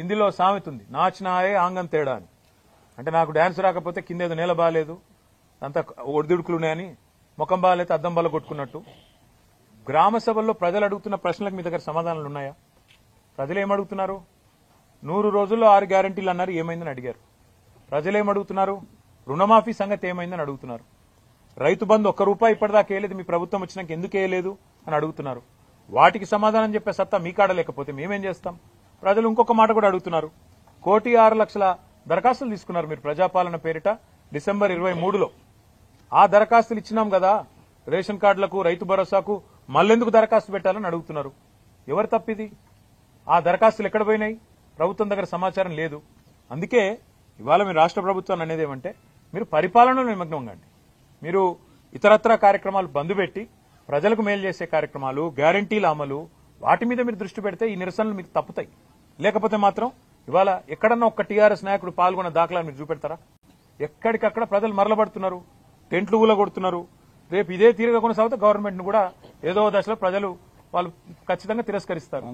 హిందీలో సామెత ఉంది, నాచినాయే ఆంగం తేడా అని. అంటే నాకు డాన్స్ రాకపోతే కింద ఏదో నేల బాగాలేదు, అంతా ఒడిదుడుకులున్నాయని, ముఖం బాగాలేదు అద్దం బల్ల కొట్టుకున్నట్టు. గ్రామ సభల్లో ప్రజలు అడుగుతున్న ప్రశ్నలకు మీ దగ్గర సమాధానాలు ఉన్నాయా? ప్రజలు ఏమడుగుతున్నారు? 100 రోజుల్లో 6 గ్యారంటీలు అన్నారు, ఏమైందని అడిగారు. ప్రజలు ఏమడుగుతున్నారు? రుణమాఫీ సంగతి ఏమైందని అడుగుతున్నారు. రైతు బంధు ₹1 ఇప్పటిదాకా వేయలేదు, మీ ప్రభుత్వం వచ్చినాక ఎందుకు వేయలేదు అని అడుగుతున్నారు. వాటికి సమాధానం చెప్పే సత్తా మీ కాడ లేకపోతే మేమేం చేస్తాం? ప్రజలు ఇంకొక మాట కూడా అడుగుతున్నారు. 1,06,00,000 దరఖాస్తులు తీసుకున్నారు మీరు ప్రజాపాలన పేరిట డిసెంబర్ 23లో. ఆ దరఖాస్తులు ఇచ్చినాం కదా, రేషన్ కార్డులకు, రైతు భరోసాకు మళ్ళెందుకు దరఖాస్తు పెట్టాలని అడుగుతున్నారు. ఎవరు తప్పిది? ఆ దరఖాస్తులు ఎక్కడ పోయినాయి? ప్రభుత్వం దగ్గర సమాచారం లేదు. అందుకే ఇవాళ మీరు రాష్ట్ర ప్రభుత్వాన్ని అనేది ఏమంటే, మీరు పరిపాలనలో నిమగ్నం కండి. మీరు ఇతరత్రా కార్యక్రమాలు బంద్ పెట్టి ప్రజలకు మేలు చేసే కార్యక్రమాలు, గ్యారంటీల అమలు, వాటి మీద మీరు దృష్టి పెడితే ఈ నిరసనలు మీకు తప్పుతాయి. లేకపోతే మాత్రం ఇవాళ ఎక్కడన్నా ఒక్క టీఆర్ఎస్ నాయకుడు పాల్గొన్న దాఖలా మీరు చూపెడతారా? ఎక్కడికక్కడ ప్రజలు మరలబడుతున్నారు, టెంట్లు ఊలగొడుతున్నారు. రేపు ఇదే తీరుగా కొనసాగితే గవర్నమెంట్ ను కూడా ఏదో దశలో ప్రజలు వాళ్ళు ఖచ్చితంగా తిరస్కరిస్తారు.